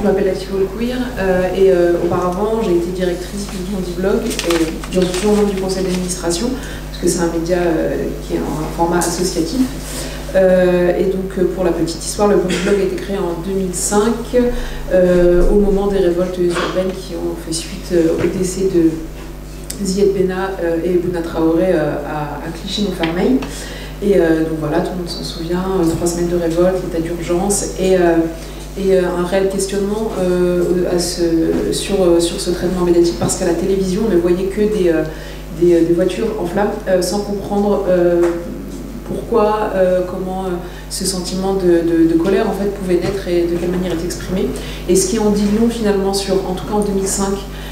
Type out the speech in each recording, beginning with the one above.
je m'appelle Latifa Olkouir et auparavant j'ai été directrice du Bondi Blog et j'en suis toujours membre du conseil d'administration parce que c'est un média qui est en format associatif. Et donc pour la petite histoire, le Bondi Blog a été créé en 2005 au moment des révoltes urbaines qui ont fait suite au décès de Ziad Benna et Bouna Traoré à Clichy-Montfermeil. Et donc voilà, tout le monde s'en souvient, 3 semaines de révolte, l'état d'urgence et un réel questionnement sur ce traitement médiatique parce qu'à la télévision on ne voyait que des voitures en flammes sans comprendre pourquoi, comment ce sentiment de colère en fait pouvait naître et de quelle manière il est exprimé. Et ce qui en dit long finalement sur, en tout cas en 2005,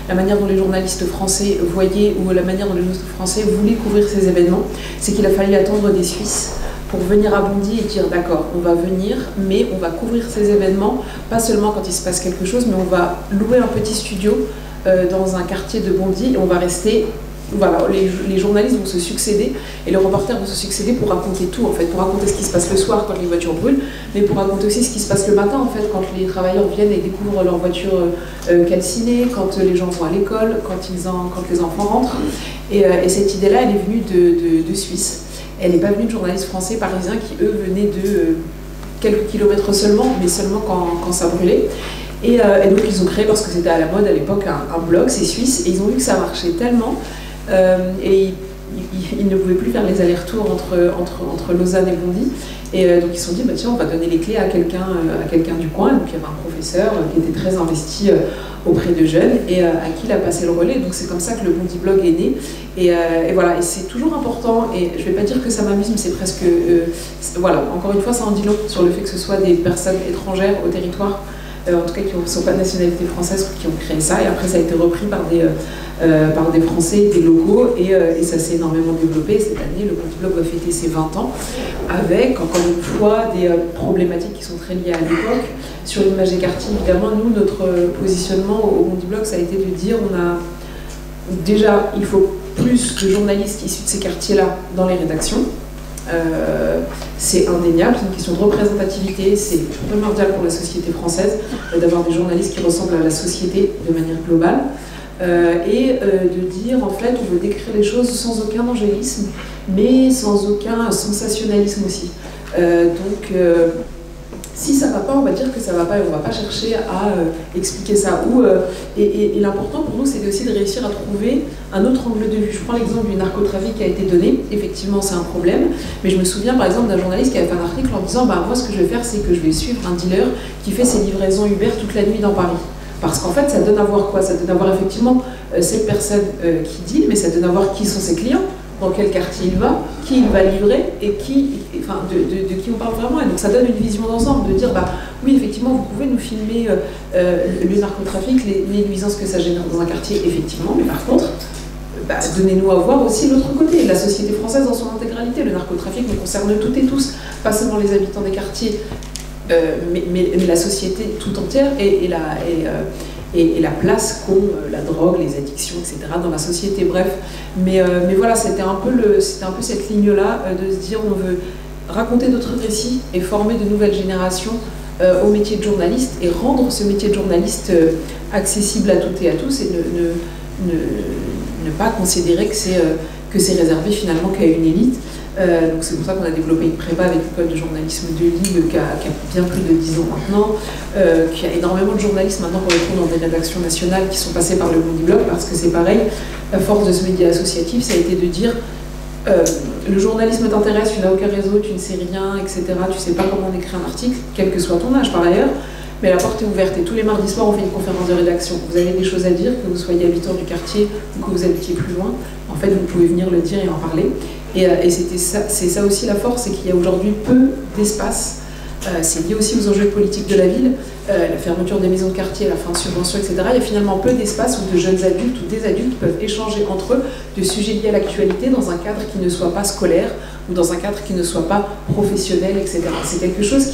la manière dont les journalistes français voyaient ou la manière dont les journalistes français voulaient couvrir ces événements, c'est qu'il a fallu attendre des Suisses pour venir à Bondy et dire d'accord, on va venir, mais on va couvrir ces événements, pas seulement quand il se passe quelque chose, mais on va louer un petit studio dans un quartier de Bondy et on va rester. Voilà, les journalistes vont se succéder et les reporters vont se succéder pour raconter tout, en fait, pour raconter ce qui se passe le soir quand les voitures brûlent, mais pour raconter aussi ce qui se passe le matin, en fait, quand les travailleurs viennent et découvrent leur voiture calcinée, quand les gens vont à l'école, quand les enfants rentrent. Et cette idée-là, elle est venue de Suisse. Elle n'est pas venue de journalistes français parisiens qui, eux, venaient de quelques kilomètres seulement, mais seulement quand ça brûlait. Et donc ils ont créé, parce que c'était à la mode à l'époque, un blog, c'est suisse, et ils ont vu que ça marchait tellement. Et ils ne pouvaient plus faire les allers-retours entre Lausanne et Bondy. Et donc ils se sont dit, bah, tiens, on va donner les clés à quelqu'un du coin. Donc il y avait un professeur qui était très investi auprès de jeunes et à qui il a passé le relais. Donc c'est comme ça que le Bondi Blog est né. Et voilà, et c'est toujours important. Et je ne vais pas dire que ça m'amuse, mais c'est presque... voilà, encore une fois, ça en dit long sur le fait que ce soit des personnes étrangères au territoire, en tout cas qui ne sont pas de nationalité française, qui ont créé ça. Et après, ça a été repris par des Français, des locaux, et ça s'est énormément développé. Cette année, le Bondi Blog va fêter ses 20 ans, avec, encore une fois, des problématiques qui sont très liées à l'époque. Sur l'image des quartiers, évidemment, nous, notre positionnement au Bondi Blog, ça a été de dire, déjà, il faut plus de journalistes issus de ces quartiers-là dans les rédactions. C'est indéniable, c'est une question de représentativité, c'est primordial pour la société française d'avoir des journalistes qui ressemblent à la société de manière globale et de dire en fait on veut décrire les choses sans aucun angélisme mais sans aucun sensationnalisme aussi. Si ça ne va pas, on va dire que ça ne va pas et on ne va pas chercher à expliquer ça. Et l'important pour nous, c'est aussi de réussir à trouver un autre angle de vue. Je prends l'exemple du narcotrafic qui a été donné. Effectivement, c'est un problème. Mais je me souviens par exemple d'un journaliste qui avait fait un article en disant bah, moi, ce que je vais faire, c'est que je vais suivre un dealer qui fait ses livraisons Uber toute la nuit dans Paris. Parce qu'en fait, ça donne à voir quoi? Ça donne à voir effectivement cette personne qui deal, mais ça donne à voir qui sont ses clients, dans quel quartier il va, qui il va livrer et de qui on parle vraiment. Et donc ça donne une vision d'ensemble, de dire bah oui effectivement vous pouvez nous filmer le narcotrafic, les nuisances que ça génère dans un quartier, effectivement, mais par contre donnez-nous à voir aussi l'autre côté, la société française dans son intégralité. Le narcotrafic nous concerne toutes et tous, pas seulement les habitants des quartiers, mais la société tout entière et la place qu'ont la drogue, les addictions, etc. dans la société, bref. Mais voilà, c'était un peu cette ligne-là de se dire on veut raconter d'autres récits et former de nouvelles générations au métier de journaliste et rendre ce métier de journaliste accessible à toutes et à tous et ne pas considérer que c'est réservé finalement qu'à une élite. Donc c'est pour ça qu'on a développé une prépa avec l'école de journalisme de Lille qui a bien plus de 10 ans maintenant, qui a énormément de journalistes maintenant qu'on retrouve dans des rédactions nationales qui sont passés par le Bondi Blog parce que c'est pareil, la force de ce média associatif, ça a été de dire le journalisme t'intéresse, tu n'as aucun réseau, tu ne sais rien, etc. Tu ne sais pas comment on écrit un article, quel que soit ton âge par ailleurs, mais la porte est ouverte et tous les mardis soirs on fait une conférence de rédaction. Vous avez des choses à dire, que vous soyez habitant du quartier ou que vous habitiez plus loin, en fait vous pouvez venir le dire et en parler. Et c'est ça aussi la force, c'est qu'il y a aujourd'hui peu d'espace. C'est lié aussi aux enjeux politiques de la ville, la fermeture des maisons de quartier, la fin de subventions, etc. Il y a finalement peu d'espace où de jeunes adultes ou des adultes peuvent échanger entre eux de sujets liés à l'actualité dans un cadre qui ne soit pas scolaire ou dans un cadre qui ne soit pas professionnel, etc. C'est quelque chose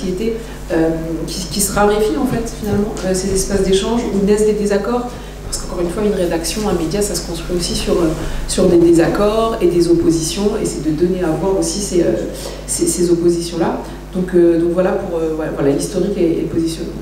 qui se raréfie en fait finalement, ces espaces d'échange où naissent des désaccords. Parce qu'encore une fois, une rédaction, un média, ça se construit aussi sur des désaccords et des oppositions, et c'est de donner à voir aussi ces oppositions-là. Donc voilà pour voilà, l'historique et le positionnement.